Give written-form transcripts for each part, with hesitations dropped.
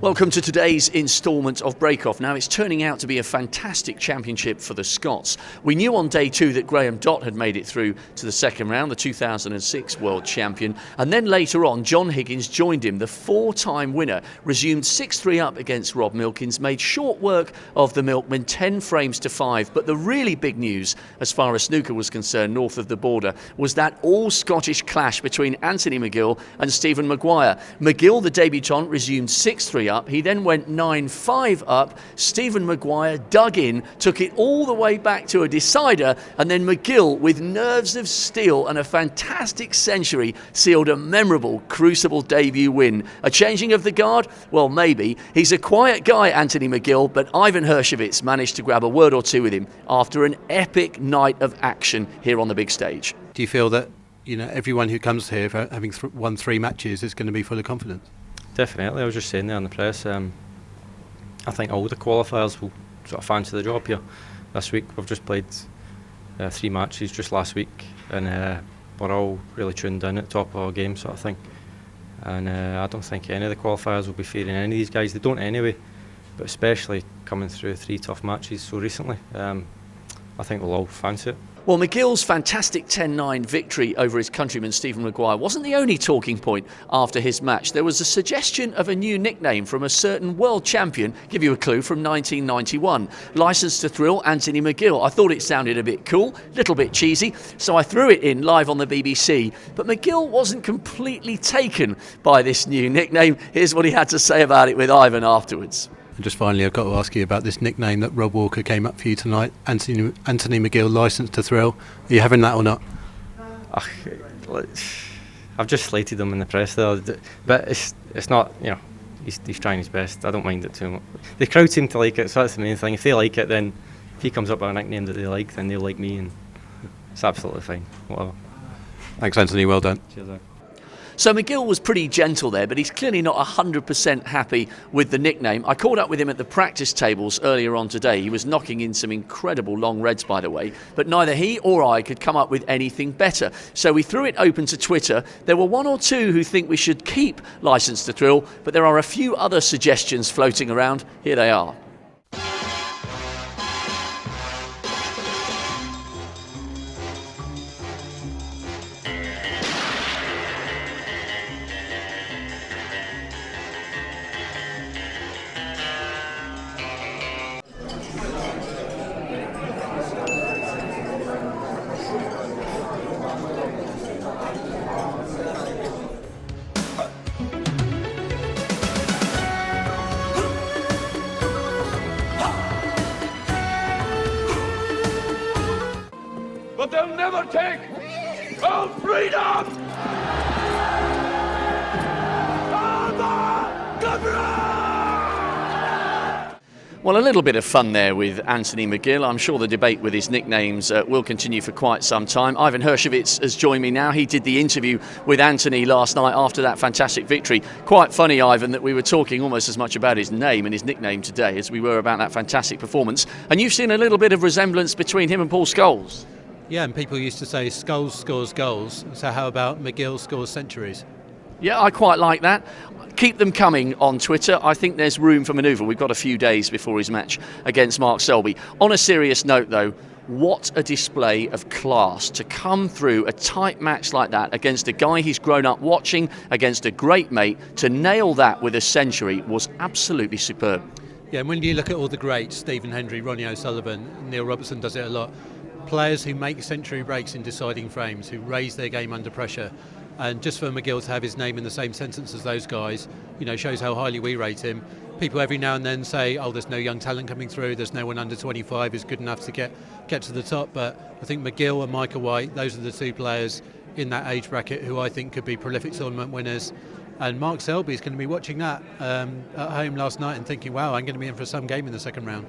Welcome to today's instalment of Breakoff. Now, it's turning out to be a fantastic championship for the Scots. We knew on day two that Graham Dott had made it through to the second round, the 2006 world champion. And then later on, John Higgins joined him. The four-time winner resumed 6-3 up against Rob Milkins, made short work of the Milkman, 10 frames to 5. But the really big news, as far as snooker was concerned, north of the border, was that all-Scottish clash between Anthony McGill and Stephen Maguire. McGill, the debutant, resumed 6-3 up. He then went 9-5 up. Stephen Maguire dug in, took it all the way back to a decider, and then McGill, with nerves of steel and a fantastic century, sealed a memorable Crucible debut win. A changing of the guard? Well, maybe. He's a quiet guy, Anthony McGill, but Ivan Hershevitz managed to grab a word or two with him after an epic night of action here on the big stage. Do you feel that everyone who comes here for having won 3 matches is going to be full of confidence? Definitely. I was just saying there in the press, I think all the qualifiers will sort of fancy the job here this week. We've just played 3 matches just last week, and we're all really tuned in at the top of our game, sort of thing. And I don't think any of the qualifiers will be fearing any of these guys. They don't anyway, but especially coming through 3 tough matches so recently, I think we'll all fancy it. Well, McGill's fantastic 10-9 victory over his countryman Stephen Maguire wasn't the only talking point after his match. There was a suggestion of a new nickname from a certain world champion, give you a clue, from 1991. Licensed to Thrill, Anthony McGill. I thought it sounded a bit cool, a little bit cheesy, so I threw it in live on the BBC. But McGill wasn't completely taken by this new nickname. Here's what he had to say about it with Ivan afterwards. And just finally, I've got to ask you about this nickname that Rob Walker came up for you tonight, Anthony McGill, licensed to Thrill. Are you having that or not? I've just slated him in the press there, but it's not, he's trying his best. I don't mind it too much. The crowd seem to like it, so that's the main thing. If they like it, then if he comes up with a nickname that they like, then they'll like me, and it's absolutely fine. Whatever. Thanks, Anthony. Well done. Cheers, Ed. So McGill was pretty gentle there, but he's clearly not 100% happy with the nickname. I caught up with him at the practice tables earlier on today. He was knocking in some incredible long reds, by the way, but neither he or I could come up with anything better. So we threw it open to Twitter. There were 1 or 2 who think we should keep Licensed to Thrill, but there are a few other suggestions floating around. Here they are. But they'll never take our freedom! Well, a little bit of fun there with Anthony McGill. I'm sure the debate with his nicknames will continue for quite some time. Ivan Hershevitz has joined me now. He did the interview with Anthony last night after that fantastic victory. Quite funny, Ivan, that we were talking almost as much about his name and his nickname today as we were about that fantastic performance. And you've seen a little bit of resemblance between him and Paul Scholes. Yeah, and people used to say Scholes scores goals, so how about McGill scores centuries? Yeah, I quite like that. Keep them coming on Twitter. I think there's room for manoeuvre. We've got a few days before his match against Mark Selby. On a serious note, though, what a display of class to come through a tight match like that against a guy he's grown up watching, against a great mate. To nail that with a century was absolutely superb. Yeah, and when you look at all the greats, Stephen Hendry, Ronnie O'Sullivan, Neil Robertson does it a lot, players who make century breaks in deciding frames, who raise their game under pressure. And just for McGill to have his name in the same sentence as those guys, shows how highly we rate him. People every now and then say, oh, there's no young talent coming through, there's no one under 25 who's good enough to get to the top. But I think McGill and Micah White, those are the 2 players in that age bracket who I think could be prolific tournament winners. And Mark Selby is going to be watching that at home last night and thinking, wow, I'm going to be in for some game in the second round.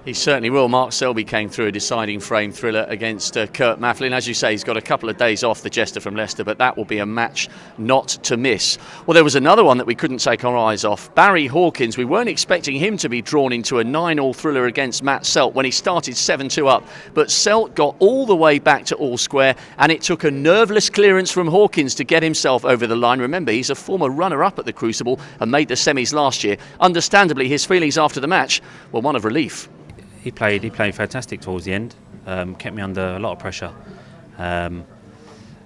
He certainly will. Mark Selby came through a deciding frame thriller against Kurt Mafflin. As you say, he's got a couple of days off, the jester from Leicester, but that will be a match not to miss. Well, there was another one that we couldn't take our eyes off. Barry Hawkins, we weren't expecting him to be drawn into a 9-all thriller against Matt Selt when he started 7-2 up, but Selt got all the way back to all square, and it took a nerveless clearance from Hawkins to get himself over the line. Remember, he's a former runner-up at the Crucible and made the semis last year. Understandably, his feelings after the match were one of relief. He played fantastic towards the end, kept me under a lot of pressure, and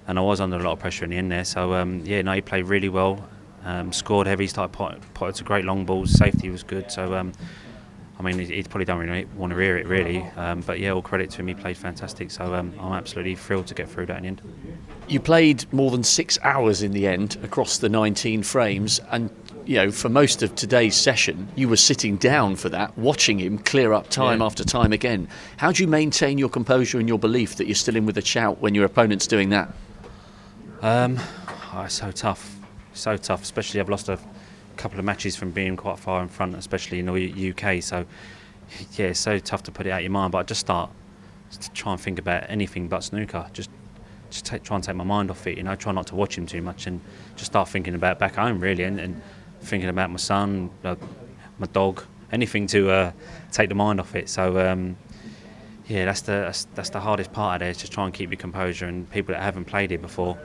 I was under a lot of pressure in the end there. So he played really well, scored heavy, started potted to great long balls, safety was good. So he probably don't really want to hear it really, but yeah, all credit to him, he played fantastic. So I'm absolutely thrilled to get through that in the end. You played more than 6 hours in the end across the 19 frames, and for most of today's session, you were sitting down for that, watching him clear up time after time again. How do you maintain your composure and your belief that you're still in with a shout when your opponent's doing that? It's so tough, especially I've lost a couple of matches from being quite far in front, especially in the UK. So, yeah, it's so tough to put it out of your mind, but I just start to try and think about anything but snooker. Just try and take my mind off it, try not to watch him too much and just start thinking about back home, really, and thinking about my son, my dog, anything to take the mind off it. So that's the hardest part of it, is just try and keep your composure. And people that haven't played it before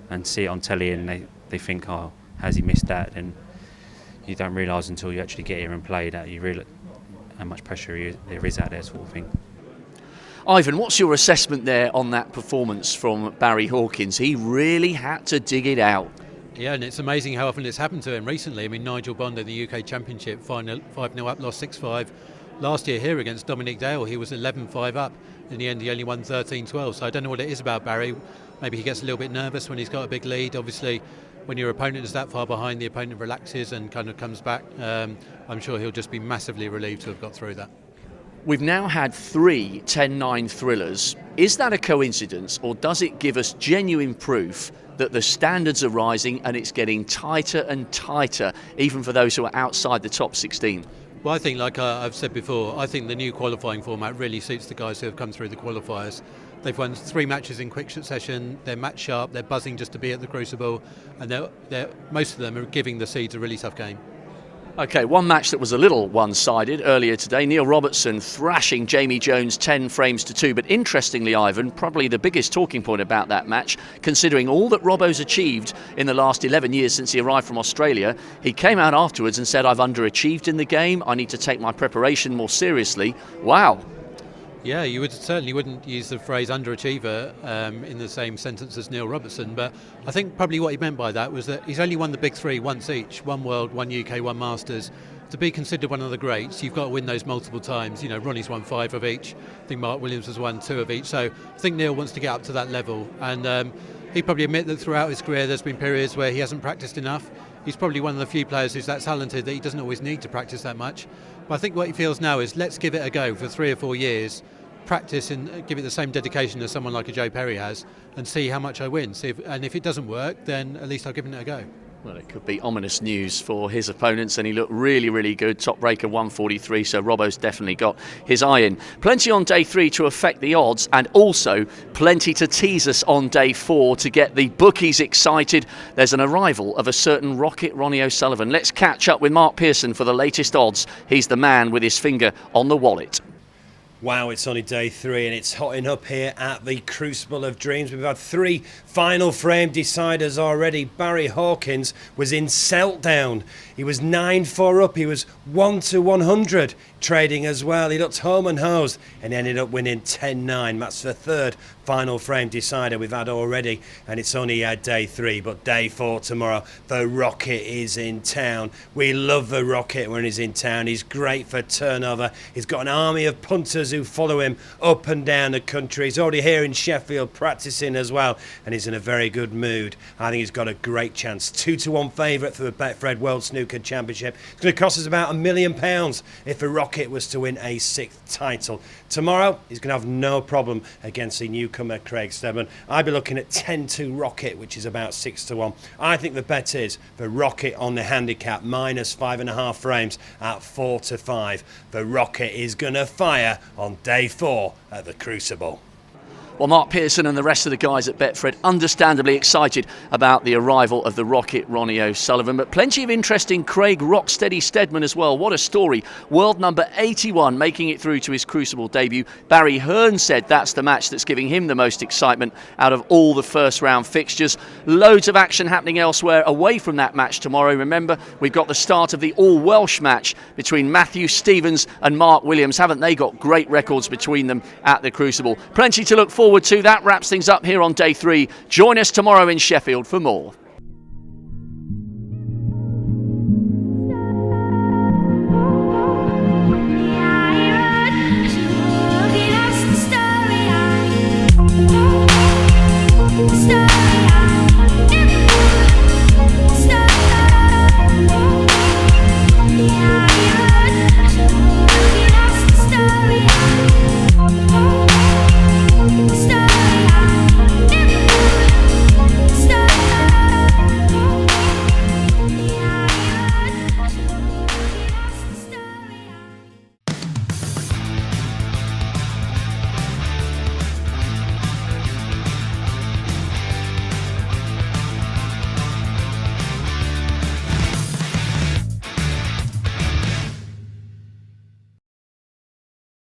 and see it on telly and they think, oh, has he missed that? And you don't realise until you actually get here and play that you realise how much pressure there is out there, sort of thing. Ivan, what's your assessment there on that performance from Barry Hawkins? He really had to dig it out. Yeah, and it's amazing how often it's happened to him recently. I mean, Nigel Bond in the UK Championship, 5-0 up, lost 6-5. Last year here against Dominic Dale, he was 11-5 up. In the end, he only won 13-12. So I don't know what it is about Barry. Maybe he gets a little bit nervous when he's got a big lead. Obviously, when your opponent is that far behind, the opponent relaxes and kind of comes back. I'm sure he'll just be massively relieved to have got through that. We've now had 3 10-9 thrillers. Is that a coincidence, or does it give us genuine proof that the standards are rising and it's getting tighter and tighter, even for those who are outside the top 16? Well, I think, like I've said before, I think the new qualifying format really suits the guys who have come through the qualifiers. They've won 3 matches in quick succession, they're match sharp, they're buzzing just to be at the Crucible, and most of them are giving the Seeds a really tough game. OK, one match that was a little one-sided earlier today. Neil Robertson thrashing Jamie Jones 10 frames to 2. But interestingly, Ivan, probably the biggest talking point about that match, considering all that Robbo's achieved in the last 11 years since he arrived from Australia, he came out afterwards and said, I've underachieved in the game. I need to take my preparation more seriously. Wow. Yeah, you certainly wouldn't use the phrase underachiever in the same sentence as Neil Robertson, but I think probably what he meant by that was that he's only won the big 3 once each, 1 World, 1 UK, 1 Masters. To be considered one of the greats, you've got to win those multiple times. Ronnie's won 5 of each. I think Mark Williams has won 2 of each. So I think Neil wants to get up to that level, and he'd probably admit that throughout his career there's been periods where he hasn't practiced enough. He's probably one of the few players who's that talented that he doesn't always need to practice that much. But I think what he feels now is, let's give it a go for 3 or 4 years, practice and give it the same dedication as someone like a Joe Perry has, and see how much I win. And if it doesn't work, then at least I'll give it a go. Well, it could be ominous news for his opponents, and he looked really, really good. Top breaker 143, so Robbo's definitely got his eye in. Plenty on day 3 to affect the odds, and also plenty to tease us on day 4 to get the bookies excited. There's an arrival of a certain Rocket Ronnie O'Sullivan. Let's catch up with Mark Pearson for the latest odds. He's the man with his finger on the wallet. Wow, it's only day 3 and it's hotting up here at the Crucible of Dreams. We've had 3 final frame deciders already. Barry Hawkins was in Seltdown. He was 9-4 up. He was 1-100 trading as well. He looked home and hosed and ended up winning 10-9. That's the 3rd final frame decider we've had already, and it's only day 3, but day 4 tomorrow. The Rocket is in town. We love the Rocket when he's in town. He's great for turnover. He's got an army of punters who follow him up and down the country. He's already here in Sheffield practicing as well, and he's in a very good mood. I think he's got a great chance. 2-1 favourite for the Betfred World Snooker Championship. It's going to cost us about £1 million if the Rocket was to win a 6th title. Tomorrow, he's going to have no problem against the newcomer newcomer Craig Steadman. I'd be looking at 10-2 Rocket, which is about 6-1. I think the bet is for Rocket on the handicap, minus 5.5 frames at 4-5. The Rocket is going to fire on day 4 at the Crucible. Well, Mark Pearson and the rest of the guys at Betfred understandably excited about the arrival of the Rocket Ronnie O'Sullivan, but plenty of interest in Craig Rocksteady Steadman as well. What a story. World number 81 making it through to his Crucible debut. Barry Hearn said that's the match that's giving him the most excitement out of all the first round fixtures. Loads of action happening elsewhere away from that match tomorrow. Remember, we've got the start of the all-Welsh match between Matthew Stevens and Mark Williams. Haven't they got great records between them at the Crucible? Plenty to look forward to. That wraps things up here on day 3. Join us tomorrow in Sheffield for more.